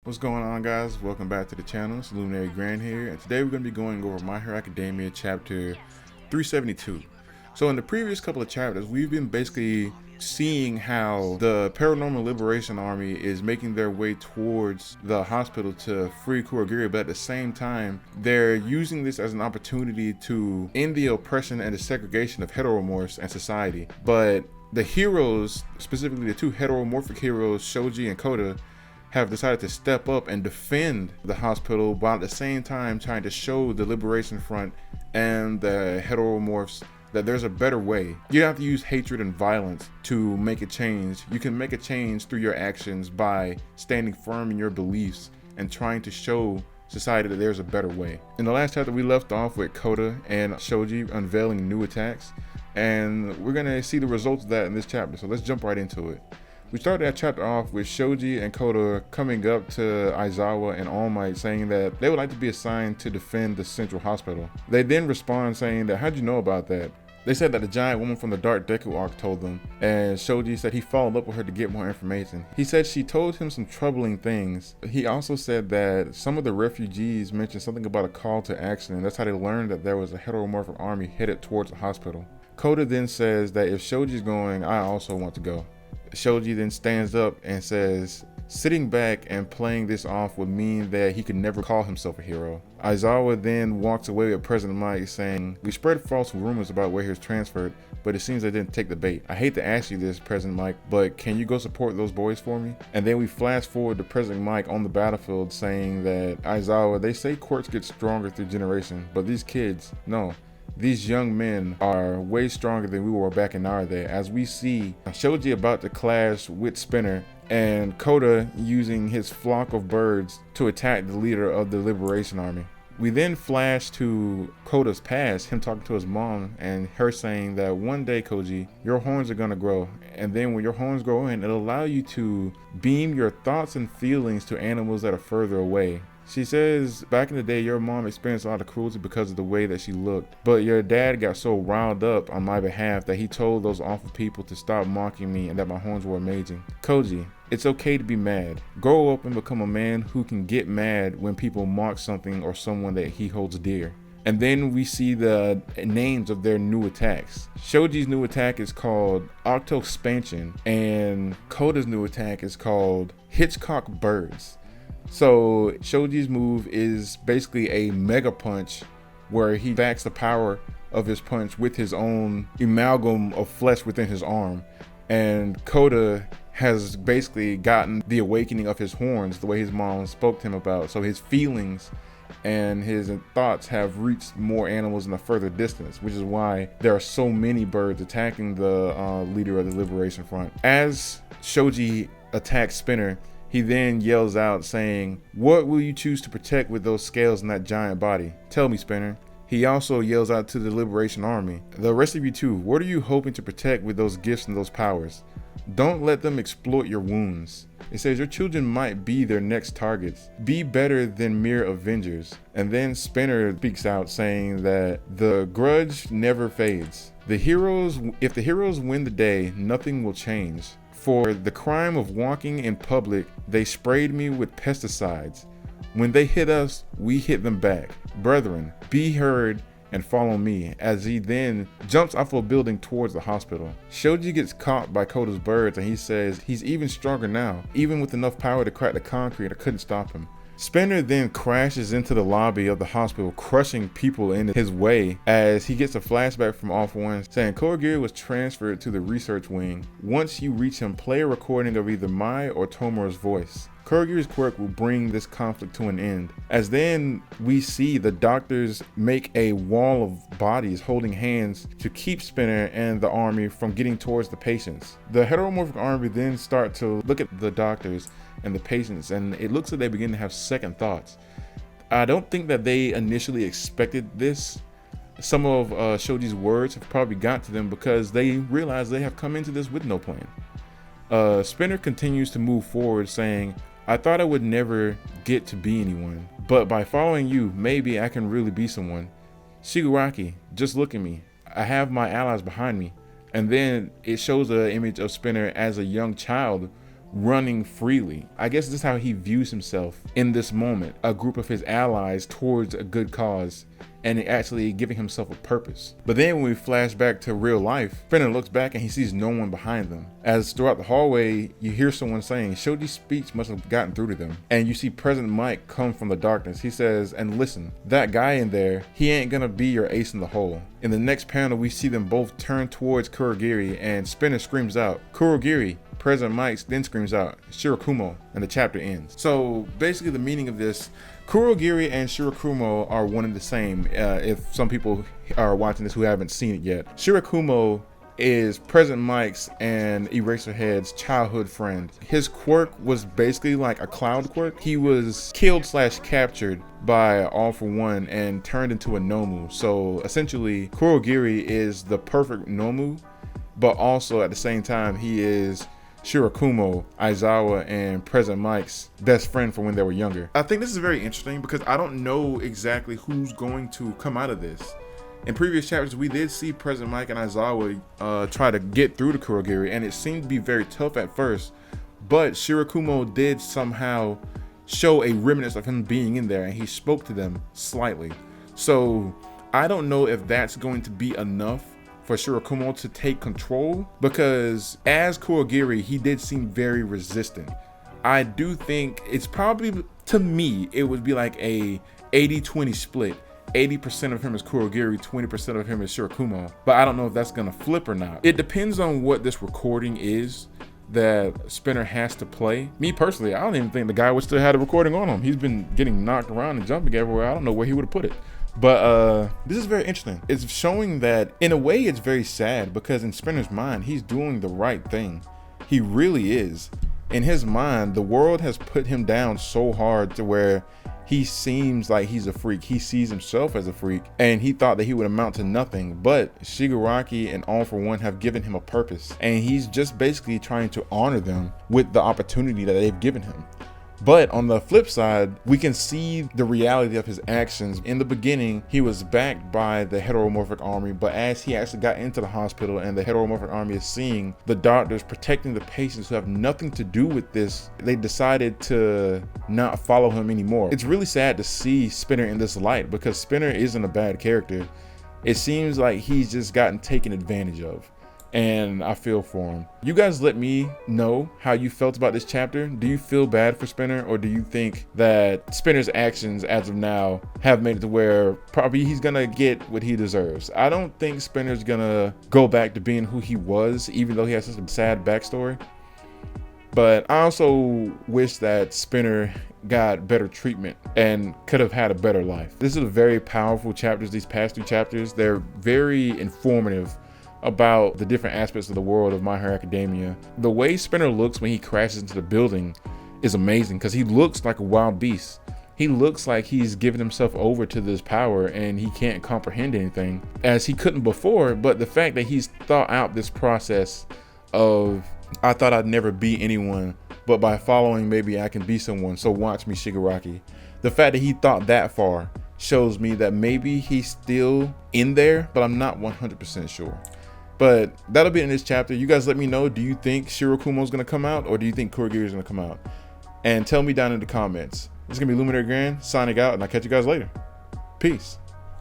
What's going on, guys? Welcome back to the channel. It's Luminary Grand here, and today we're going to be going over My Hero Academia chapter 372. So in the previous couple of chapters, we've been basically seeing how the Paranormal Liberation Army is making their way towards the hospital to free Kurogiri, but at the same time, they're using this as an opportunity to end the oppression and the segregation of heteromorphs and society. But the heroes, specifically the two heteromorphic heroes, Shoji and Kota, have decided to step up and defend the hospital while at the same time trying to show the Liberation Front and the heteromorphs that there's a better way. You don't have to use hatred and violence to make a change. You can make a change through your actions by standing firm in your beliefs and trying to show society that there's a better way. In the last chapter, we left off with Kota and Shoji unveiling new attacks, and we're gonna see the results of that in this chapter. So let's jump right into it. We started that chapter off with Shoji and Kota coming up to Aizawa and All Might saying that they would like to be assigned to defend the central hospital. They then respond saying that, how'd you know about that? They said that the giant woman from the Dark Deku arc told them, and Shoji said he followed up with her to get more information. He said she told him some troubling things. He also said that some of the refugees mentioned something about a call to action, and that's how they learned that there was a heteromorphic army headed towards the hospital. Kota then says that if Shoji's going, I also want to go. Shoji then stands up and says sitting back and playing this off would mean that he could never call himself a hero. Aizawa then walks away with President Mike saying, we spread false rumors about where he was transferred, but it seems they didn't take the bait. I hate to ask you this, President Mike, but can you go support those boys for me? And then we flash forward to President Mike on the battlefield saying that Aizawa, they say quirks get stronger through generation, but these kids, no. These young men are way stronger than we were back in our day, as we see Shoji about to clash with Spinner and Kota using his flock of birds to attack the leader of the Liberation Army. We then flash to Kota's past, him talking to his mom and her saying that one day, Koji, your horns are gonna grow, and then when your horns grow in, it'll allow you to beam your thoughts and feelings to animals that are further away. She says, back in the day, your mom experienced a lot of cruelty because of the way that she looked. But your dad got so riled up on my behalf that he told those awful people to stop mocking me and that my horns were amazing. Koji, it's okay to be mad. Grow up and become a man who can get mad when people mock something or someone that he holds dear. And then we see the names of their new attacks. Shoji's new attack is called Octo Expansion, and Kota's new attack is called Hitchcock Birds. So Shoji's move is basically a mega punch where he backs the power of his punch with his own amalgam of flesh within his arm. And Kota has basically gotten the awakening of his horns the way his mom spoke to him about. So his feelings and his thoughts have reached more animals in a further distance, which is why there are so many birds attacking the leader of the Liberation Front. As Shoji attacks Spinner, he then yells out saying, what will you choose to protect with those scales in that giant body? Tell me, Spinner. He also yells out to the Liberation Army, the rest of you too, what are you hoping to protect with those gifts and those powers? Don't let them exploit your wounds. It says your children might be their next targets. Be better than mere avengers. And then Spinner speaks out saying that the grudge never fades. If the heroes win the day, nothing will change. For the crime of walking in public, they sprayed me with pesticides. When they hit us, we hit them back. Brethren, be heard and follow me, as he then jumps off a building towards the hospital. Shoji gets caught by Kota's birds and he says he's even stronger now. Even with enough power to crack the concrete, I couldn't stop him. Spinner then crashes into the lobby of the hospital, crushing people in his way as he gets a flashback from Off One saying Kurogiri was transferred to the research wing. Once you reach him, play a recording of either Mai or Tomura's voice. Kurogiri's quirk will bring this conflict to an end. As then we see the doctors make a wall of bodies holding hands to keep Spinner and the army from getting towards the patients. The heteromorphic army then start to look at the doctors and the patients, and it looks like they begin to have second thoughts. I don't think that they initially expected this. Some of Shoji's words have probably got to them because they realize they have come into this with no plan. Spinner continues to move forward saying, I thought I would never get to be anyone, but by following you, maybe I can really be someone. Shigaraki, just look at me. I have my allies behind me. And then it shows an image of Spinner as a young child running freely. I guess this is how he views himself in this moment, a group of his allies towards a good cause, and actually giving himself a purpose. But then when we flash back to real life, Spinner looks back and he sees no one behind them. As throughout the hallway, you hear someone saying, Shoji's speech must have gotten through to them. And you see President Mike come from the darkness. He says, and listen, that guy in there, he ain't gonna be your ace in the hole. In the next panel, we see them both turn towards Kurogiri, and Spinner screams out, Kurogiri. President Mike then screams out, Shirakumo, and the chapter ends. So basically the meaning of this, Kurogiri and Shirakumo are one and the same. If some people are watching this who haven't seen it yet. Shirakumo is President Mike's and Eraserhead's childhood friend. His quirk was basically like a cloud quirk. He was killed / captured by All For One and turned into a Nomu. So essentially Kurogiri is the perfect Nomu, but also at the same time he is Shirakumo, Aizawa, and President Mike's best friend from when they were younger. I think this is very interesting because I don't know exactly who's going to come out of this. In previous chapters, we did see President Mike and Aizawa try to get through to Kurogiri, and it seemed to be very tough at first, but Shirakumo did somehow show a remnant of him being in there, and he spoke to them slightly. So I don't know if that's going to be enough for Shirakumo to take control, because as Kurogiri, he did seem very resistant. I do think it's probably, to me, it would be like a 80-20 split. 80% of him is Kurogiri, 20% of him is Shirakumo. But I don't know if that's gonna flip or not. It depends on what this recording is that Spinner has to play. Me personally, I don't even think the guy would still have the recording on him. He's been getting knocked around and jumping everywhere. I don't know where he would have put it. But this is very interesting. It's showing that in a way it's very sad, because in Spinner's mind, he's doing the right thing. He really is. In his mind, the world has put him down so hard to where he seems like he's a freak. He sees himself as a freak, and he thought that he would amount to nothing. But Shigaraki and All For One have given him a purpose, and he's just basically trying to honor them with the opportunity that they've given him. But on the flip side, we can see the reality of his actions. In the beginning, he was backed by the heteromorphic army, but as he actually got into the hospital and the heteromorphic army is seeing the doctors protecting the patients who have nothing to do with this, they decided to not follow him anymore. It's really sad to see Spinner in this light, because Spinner isn't a bad character. It seems like he's just gotten taken advantage of, and I feel for him. You guys let me know how you felt about this chapter. Do you feel bad for Spinner, or do you think that Spinner's actions as of now have made it to where probably he's gonna get what he deserves? I don't think Spinner's gonna go back to being who he was, even though he has such a sad backstory. But I also wish that Spinner got better treatment and could have had a better life. This is a very powerful chapters. These past 2 chapters, they're very informative about the different aspects of the world of My Hero Academia. The way Spinner looks when he crashes into the building is amazing, because he looks like a wild beast. He looks like he's given himself over to this power and he can't comprehend anything, as he couldn't before. But the fact that he's thought out this process of, I thought I'd never be anyone, but by following maybe I can be someone, so watch me, Shigaraki. The fact that he thought that far shows me that maybe he's still in there, but I'm not 100% sure. But that'll be in this chapter. You guys let me know, do you think Shirakumo's gonna come out, or do you think Kurogiri is gonna come out? And tell me down in the comments. This is gonna be Luminary Grand signing out, and I'll catch you guys later. Peace.